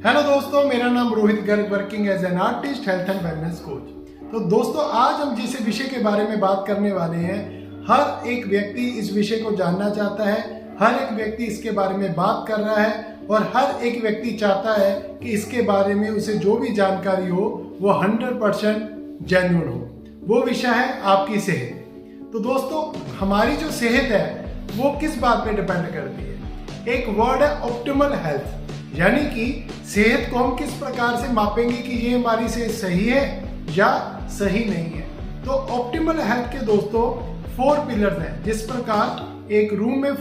Hello दोस्तों, मेरा नाम Rohit Garg, working as an artist, health and wellness coach. तो दोस्तों, आज हम जिस विषय के बारे में बात करने वाले हैं, हर एक व्यक्ति इस विषय को जानना चाहता है, हर एक व्यक्ति इसके बारे में बात कर रहा है और हर एक व्यक्ति चाहता है कि इसके बारे में उसे जो भी जानकारी हो वो 100% जेन्युइन हो। वो विषय है आपकी सेहत। तो दोस्तों, हमारी जो सेहत है वो किस बात पे डिपेंड करती है? एक वर्ड है ऑप्टिमल हेल्थ, यानी कि सेहत को हम किस प्रकार से मापेंगे कि ये हमारी सेहत सही है या सही नहीं है। तो ऑप्टिमल हेल्थ के दोस्तों 4 पिलर्स हैं। जिस प्रकार एक रूम में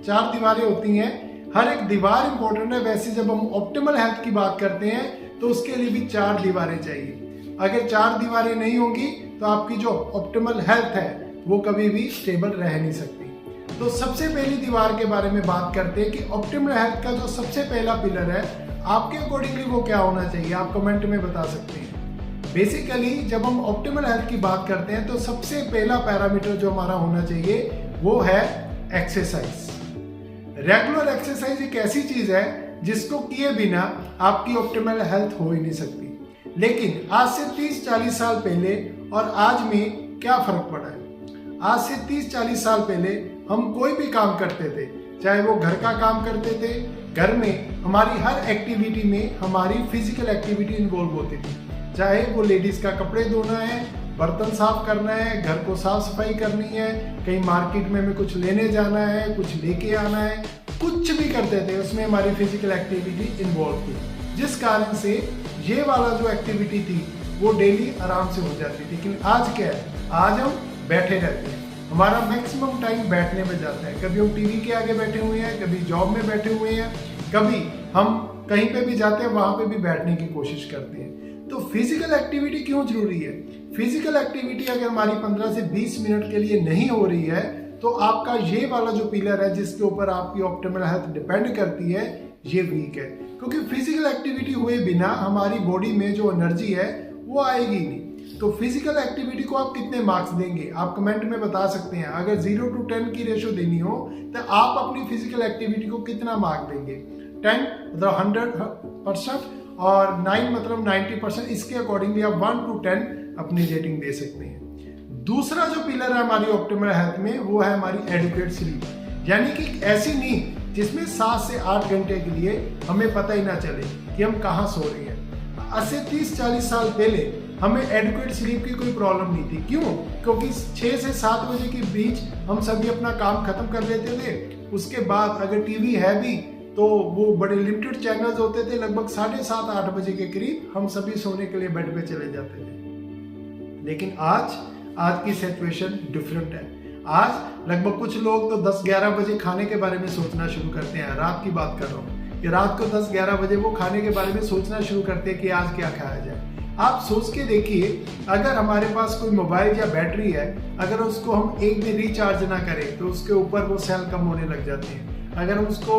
4 दीवारें होती हैं, हर एक दीवार इंपॉर्टेंट है, वैसे जब हम ऑप्टिमल हेल्थ की बात करते हैं तो उसके लिए भी 4 दीवारें चाहिए। अगर 4 दीवारें नहीं होंगी तो आपकी जो ऑप्टिमल हेल्थ है वो कभी भी स्टेबल रह नहीं सकती। तो सबसे पहली दीवार के बारे में बात करते हैं कि ऑप्टिमल हेल्थ का जो सबसे पहला पिलर है, आपके अकॉर्डिंगली वो क्या होना चाहिए, आप कमेंट में बता सकते हैं। बेसिकली जब हम ऑप्टिमल हेल्थ की बात करते हैं तो सबसे पहला पैरामीटर जो हमारा होना चाहिए वो है एक्सरसाइज। रेगुलर एक्सरसाइज एक ऐसी चीज है जिसको किए बिना आपकी ऑप्टिमल हेल्थ हो ही नहीं सकती। लेकिन आज से 30-40 साल पहले और आज में क्या फर्क पड़ा है? आज से 30-40 साल पहले हम कोई भी काम करते थे, चाहे वो घर का काम करते थे, घर में हमारी हर एक्टिविटी में हमारी फिजिकल एक्टिविटी इन्वॉल्व होती थी। चाहे वो लेडीज का कपड़े धोना है, बर्तन साफ करना है, घर को साफ सफाई करनी है, कहीं मार्केट में हमें कुछ लेने जाना है, कुछ लेके आना है, कुछ भी करते थे उसमें हमारी फिजिकल एक्टिविटी इन्वॉल्व थी। जिस कारण से ये वाला जो एक्टिविटी थी वो डेली आराम से हो जाती थी। लेकिन आज क्या है? आज हम बैठे रहते हैं, हमारा मैक्सिमम टाइम बैठने में जाता है। कभी हम टीवी के आगे बैठे हुए हैं, कभी जॉब में बैठे हुए हैं, कभी हम कहीं पे भी जाते हैं वहां पे भी बैठने की कोशिश करते हैं। तो फिजिकल एक्टिविटी क्यों जरूरी है? फिजिकल एक्टिविटी अगर हमारी 15 से 20 मिनट के लिए नहीं हो रही है तो आपका ये वाला जो पिलर है जिसके ऊपर आपकी ऑप्टिमल हेल्थ डिपेंड करती है, ये वीक है। क्योंकि फिजिकल एक्टिविटी हुए बिना हमारी बॉडी में जो एनर्जी है वो आएगी नहीं। तो फिजिकल एक्टिविटी को आप कितने मार्क्स देंगे, आप कमेंट में बता सकते हैं। अगर 0 to 10 की रेशो देनी हो तो आप अपनी फिजिकल एक्टिविटी को कितना मार्क देंगे? 10 मतलब 100% और 9 मतलब 90%। इसके अकॉर्डिंगली आप 1 to 10 अपनी रेटिंग दे सकते हैं। दूसरा जो पिलर है हमारी ऑप्टिमल हेल्थ में वो है हमारी एडुकेट स्लीप, यानी कि ऐसी नींद जिसमें 7 से 8 घंटे के लिए हमें पता ही ना चले कि हम कहाँ सो रहे हैं। आज से 30-40 साल पहले हमें एडुकेट स्लीप की कोई प्रॉब्लम नहीं थी। क्यों? क्योंकि 6 से 7 बजे के बीच हम सभी अपना काम खत्म कर लेते थे। उसके बाद अगर टीवी है भी तो वो बड़े लिमिटेड चैनल्स होते थे। लगभग 7:30-8 बजे के करीब हम सभी सोने के लिए बेड पे चले जाते थे। लेकिन आज की सिचुएशन डिफरेंट है। आज लगभग कुछ लोग तो 10-11 बजे खाने के बारे में सोचना शुरू करते हैं। रात की बात कर रहा हूँ कि रात को 10-11 बजे वो खाने के बारे में सोचना शुरू करते हैं कि आज क्या खाया जाए। आप सोच के देखिए, अगर हमारे पास कोई मोबाइल या बैटरी है, अगर उसको हम एक दिन रिचार्ज ना करें तो उसके ऊपर वो सेल कम होने लग जाते हैं। अगर हम उसको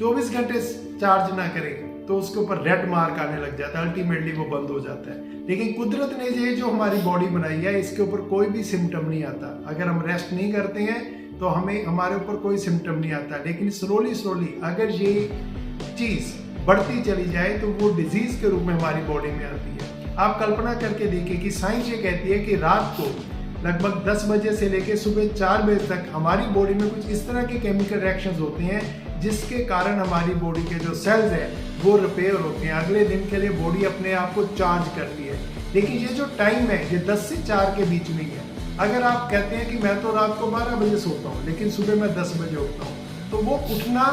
24 घंटे चार्ज ना करें तो उसके ऊपर रेड मार्क आने लग जाता है, अल्टीमेटली वो बंद हो जाता है। लेकिन कुदरत ने ये जो हमारी बॉडी बनाई है इसके ऊपर कोई भी सिम्टम नहीं आता। अगर हम रेस्ट नहीं करते हैं तो हमारे ऊपर कोई सिम्टम नहीं आता। लेकिन स्लोली अगर ये चीज बढ़ती चली जाए तो वो डिजीज के रूप में हमारी बॉडी में आती है। आप कल्पना करके देखिए कि साइंस ये कहती है कि रात को लगभग 10 बजे से लेकर सुबह 4 बजे तक हमारी बॉडी में कुछ इस तरह के केमिकल रिएक्शंस होते हैं जिसके कारण हमारी बॉडी के जो सेल्स हैं वो रिपेयर होते हैं। अगले दिन के लिए बॉडी अपने आप को चार्ज करती है। लेकिन ये जो टाइम है ये 10 से 4 के बीच में ही है। अगर आप कहते हैं कि मैं तो रात को 12 बजे सोता हूँ लेकिन सुबह मैं 10 बजे उठता हूँ, तो वो उठना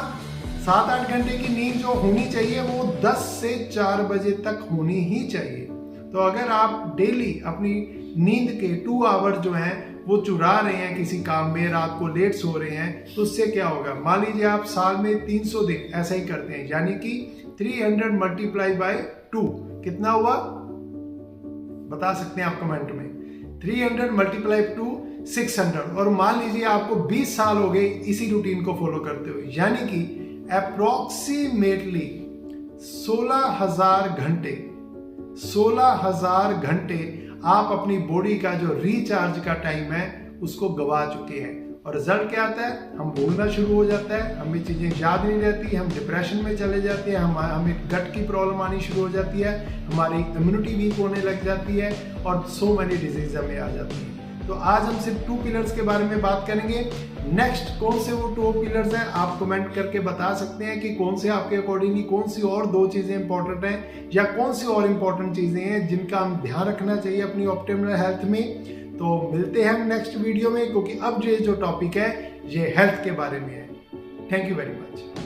7-8 घंटे की नींद जो होनी चाहिए वो 10 से 4 बजे तक होनी ही चाहिए। तो अगर आप डेली अपनी नींद के 2 आवर जो हैं वो चुरा रहे हैं किसी काम में, रात को लेट सो रहे हैं, तो उससे क्या होगा? मान लीजिए आप साल में 300 दिन ऐसा ही करते हैं, यानी कि 300 मल्टीप्लाई बाय 2 कितना हुआ? बता सकते हैं आप कमेंट में। 300 मल्टीप्लाई 2 600। और मान लीजिए आपको 20 साल हो गए इसी रूटीन को फॉलो करते हुए, यानी कि अप्रोक्सीमेटली 16,000 घंटे आप अपनी बॉडी का जो रिचार्ज का टाइम है उसको गवा चुके हैं। और रिजल्ट क्या आता है, हम भूलना शुरू हो जाता है, हमें चीज़ें याद नहीं रहती, हम डिप्रेशन में चले जाते हैं, हमें गट की प्रॉब्लम आनी शुरू हो जाती है, हमारी इम्यूनिटी वीक होने लग जाती है और सो मैनी डिजीज हमें आ जाती हैं। तो आज हम सिर्फ 2 पिलर्स के बारे में बात करेंगे। नेक्स्ट कौन से वो 2 पिलर्स हैं आप कमेंट करके बता सकते हैं कि कौन से आपके अकॉर्डिंगली कौन सी और 2 चीज़ें इंपॉर्टेंट हैं या कौन सी और इम्पॉर्टेंट चीज़ें हैं जिनका हम ध्यान रखना चाहिए अपनी ऑप्टिमल हेल्थ में। तो मिलते हैं हम नेक्स्ट वीडियो में, क्योंकि अब जो टॉपिक है ये हेल्थ के बारे में है। Thank you very much.